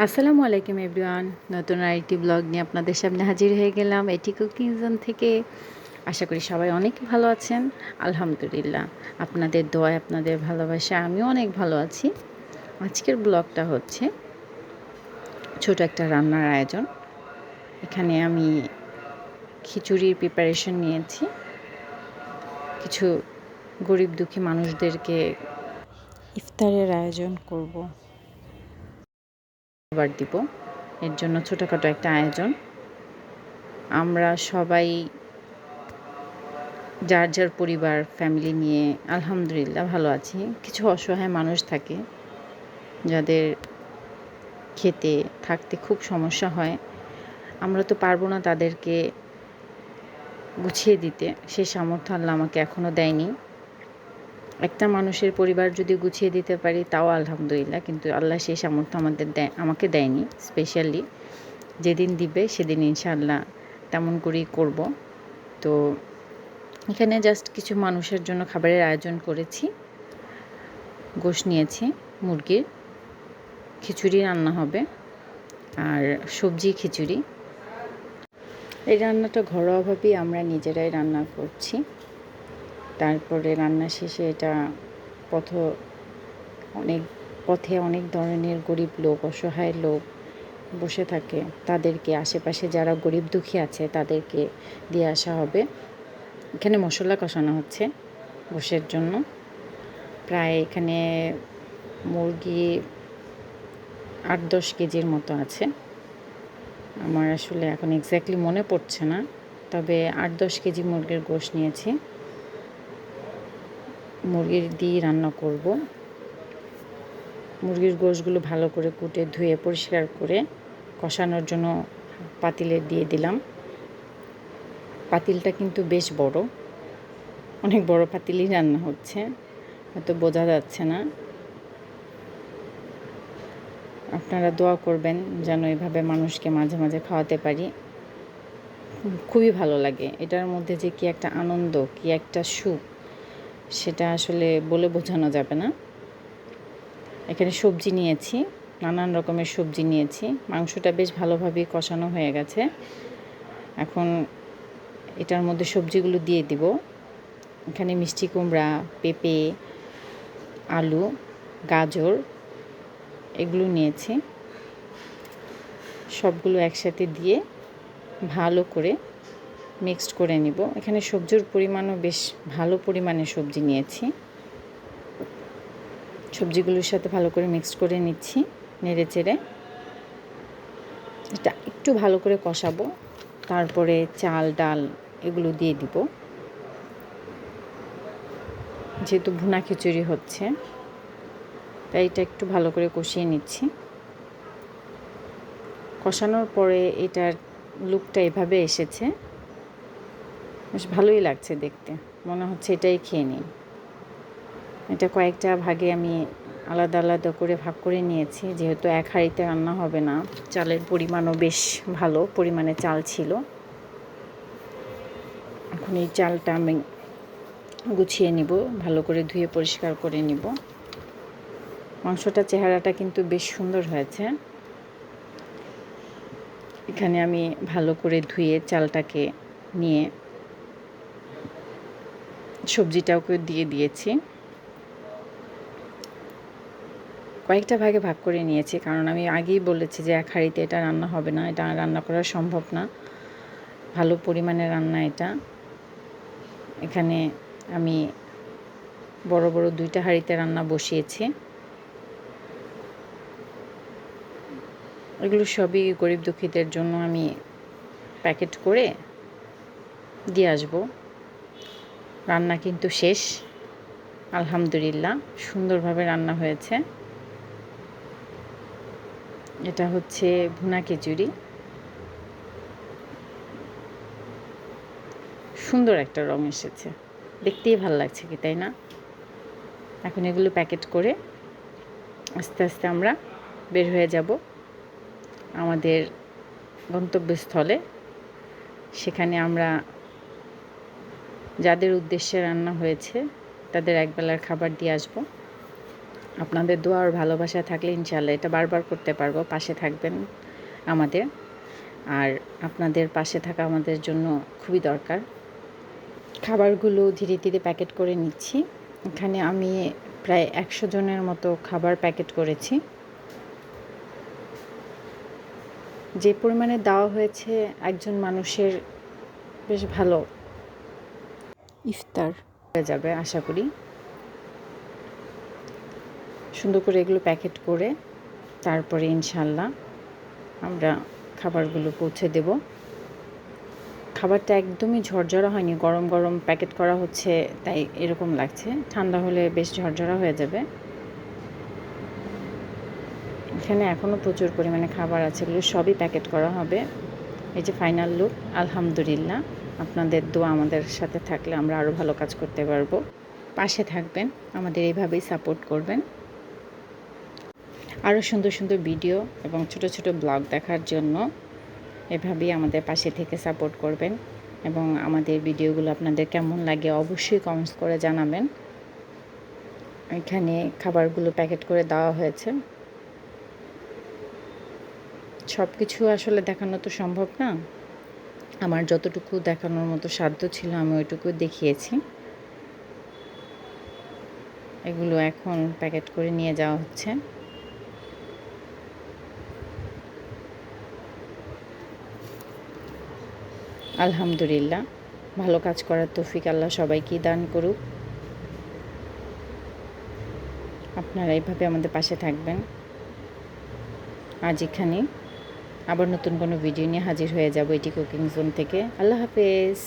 আসসালামু আলাইকুম এভরিওয়ান। নতুন আরেকটি ব্লগ নিয়ে আপনাদের সামনে হাজির হয়ে গেলাম এটি কুকিং জোন থেকে। আশা করি সবাই অনেক ভালো আছেন। আলহামদুলিল্লাহ, আপনাদের দোয়ায় আপনাদের ভালোবাসা আমিও অনেক ভালো আছি। আজকের ব্লগটা হচ্ছে ছোট একটা রান্নার আয়োজন। এখানে আমি খিচুড়ির প্রিপারেশন নিয়েছি। কিছু গরিব দুঃখী মানুষদেরকে ইফতারের আয়োজন করব, খাবার দিব। এর জন্য ছোটোখাটো একটা আয়োজন। আমরা সবাই যার যার পরিবার ফ্যামিলি নিয়ে আলহামদুলিল্লাহ ভালো আছি। কিছু অসহায় মানুষ থাকে যাদের খেতে থাকতে খুব সমস্যা হয়। আমরা তো পারবো না তাদেরকে গুছিয়ে দিতে, সে সামর্থ্য আল্লাহ আমাকে এখনও দেয়নি। একটা মানুষের পরিবার যদি গুছিয়ে দিতে পারি তাও আলহামদুলিল্লাহ, কিন্তু আল্লাহ সেই সামর্থ্য আমাকে দেয়নি। স্পেশালি যেদিন দিবে সেদিন ইনশাআল্লাহ তেমন করেই করব। তো এখানে জাস্ট কিছু মানুষের জন্য খাবারের আয়োজন করেছি। গোশ নিয়েছি মুরগির, খিচুড়ি রান্না হবে আর সবজি খিচুড়ি। এই রান্নাটা ঘরোয়াভাবেই আমরা নিজেরাই রান্না করছি। তারপরে রান্না শেষে এটা পথে অনেক ধরনের গরিব লোক, অসহায় লোক বসে থাকে, তাদেরকে আশেপাশে যারা গরিব দুঃখী আছে তাদেরকে দিয়ে আসা হবে। এখানে মশলা কষানো হচ্ছে গোশের জন্য। প্রায় এখানে মুরগি 8-10 কেজির মতো আছে। আমার আসলে এখন এক্স্যাক্টলি মনে পড়ছে না, তবে 8-10 কেজি মুরগির গোশ নিয়েছি। মুরগির দিয়ে রান্না করব। মুরগির গোশগুলো ভালো করে কুটে ধুয়ে পরিষ্কার করে কষানোর জন্য পাতিলে দিয়ে দিলাম। পাতিলটা কিন্তু বেশ বড়, অনেক বড় পাতিলই রান্না হচ্ছে, হয়তো বোঝা যাচ্ছে না। আপনারা দোয়া করবেন যেন এভাবে মানুষকে মাঝে মাঝে খাওয়াতে পারি। খুবই ভালো লাগে। এটার মধ্যে যে কী একটা আনন্দ, কী একটা সুখ, সেটা আসলে বলে বোঝানো যাবে না। এখানে সবজি নিয়েছি, নানান রকমের সবজি নিয়েছি। মাংসটা বেশ ভালোভাবেই কষানো হয়ে গেছে। এখন এটার মধ্যে সবজিগুলো দিয়ে দিব। এখানে মিষ্টি কুমড়া, পেঁপে, আলু, গাজর এগুলো নিয়েছি। সবগুলো একসাথে দিয়ে ভালো করে মিক্সড করে নিব। এখানে সবজির পরিমাণও বেশ ভালো পরিমাণে সবজি নিয়েছি। সবজিগুলোর সাথে ভালো করে মিক্সড করে নিচ্ছি, নেড়ে চেড়ে। এটা একটু ভালো করে কষাবো, তারপরে চাল ডাল এগুলো দিয়ে দিব। যেহেতু ভুনা খিচুড়ি হচ্ছে, তাই এটা একটু ভালো করে কষিয়ে নিচ্ছি। কষানোর পরে এটার লুকটা এভাবে এসেছে, বেশ ভালোই লাগছে দেখতে। মনে হচ্ছে এটাই খেয়ে নিই। এটা কয়েকটা ভাগে আমি আলাদা আলাদা করে ভাগ করে নিয়েছি, যেহেতু এক হাঁড়িতে রান্না হবে না। চালের পরিমাণও বেশ ভালো পরিমাণে চাল ছিল। এখন এই চালটা আমি গুছিয়ে নিব, ভালো করে ধুয়ে পরিষ্কার করে নিব। মাংসটার চেহারাটা কিন্তু বেশ সুন্দর হয়েছে। এখানে আমি ভালো করে ধুয়ে চালটাকে নিয়ে সবজিটাকে দিয়ে দিয়েছি। কয়েকটা ভাগে ভাগ করে নিয়েছি, কারণ আমি আগেই বলেছি যে এক হাঁড়িতে এটা রান্না হবে না, এটা রান্না করা সম্ভব না। ভালো পরিমাণে রান্না এটা। এখানে আমি বড় বড় 2টা হাঁড়িতে রান্না বসিয়েছি। এগুলো সবই গরিব দুঃখীদের জন্য আমি প্যাকেট করে দিয়ে আসবো। রান্না কিন্তু শেষ, আলহামদুলিল্লাহ সুন্দরভাবে রান্না হয়েছে। এটা হচ্ছে ভুনা খিচুড়ি। সুন্দর একটা রং এসেছে, দেখতেই ভালো লাগছে কি, তাই না? এখন এগুলো প্যাকেট করে আস্তে আস্তে আমরা বের হয়ে যাব আমাদের গন্তব্যস্থলে। সেখানে আমরা যাদের উদ্দেশ্যে রান্না হয়েছে তাদের একবেলার খাবার দিয়ে আসব। আপনাদের দোয়া আর ভালোবাসা থাকলে ইনশাআল্লাহ এটা বারবার করতে পারবো। পাশে থাকবেন আমাদের, আর আপনাদের পাশে থাকা আমাদের জন্য খুবই দরকার। খাবারগুলো ধীরে ধীরে প্যাকেট করে নিচ্ছি। এখানে আমি প্রায় 100 জনের মতো খাবার প্যাকেট করেছি। যে পরিমাণে দেওয়া হয়েছে একজন মানুষের বেশ ভালো ইফতার হয়ে যাবে আশা করি। সুন্দর করে এগুলো প্যাকেট করে তারপরে ইনশাআল্লাহ আমরা খাবারগুলো পৌঁছে দেব। খাবারটা একদমই ঝরঝরা হয়নি, গরম গরম প্যাকেট করা হচ্ছে তাই এরকম লাগছে। ঠান্ডা হলে বেশ ঝরঝরা হয়ে যাবে। এখানে এখনও প্রচুর পরিমাণে খাবার আছে, এগুলো সবই প্যাকেট করা হবে। এই যে ফাইনাল লুক। আলহামদুলিল্লাহ, আপনাদের দোয়া আমাদের সাথে থাকলে আমরা আরও ভালো কাজ করতে পারবো। পাশে থাকবেন, আমাদের এইভাবেই সাপোর্ট করবেন। আরও সুন্দর সুন্দর ভিডিও এবং ছোট ছোট ব্লগ দেখার জন্য এভাবেই আমাদের পাশে থেকে সাপোর্ট করবেন, এবং আমাদের ভিডিওগুলো আপনাদের কেমন লাগে অবশ্যই কমেন্টস করে জানাবেন। এখানে খাবারগুলো প্যাকেট করে দেওয়া হয়েছে। সব কিছু আসলে দেখানো তো সম্ভব না, আমার যতটুকু দেখানোর মতো সাধ্য ছিল আমি ওইটুকু দেখিয়েছি। এগুলো এখন প্যাকেট করে নিয়ে যাওয়া হচ্ছে। আলহামদুলিল্লাহ, ভালো কাজ করার তৌফিক আল্লাহ সবাইকেই দান করুক। আপনারা এইভাবে আমাদের পাশে থাকবেন। আজ এখানে আবার নতুন কোনো ভিডিও নিয়ে হাজির হয়ে যাব এটি কুকিং জোন থেকে। আল্লাহ হাফেজ।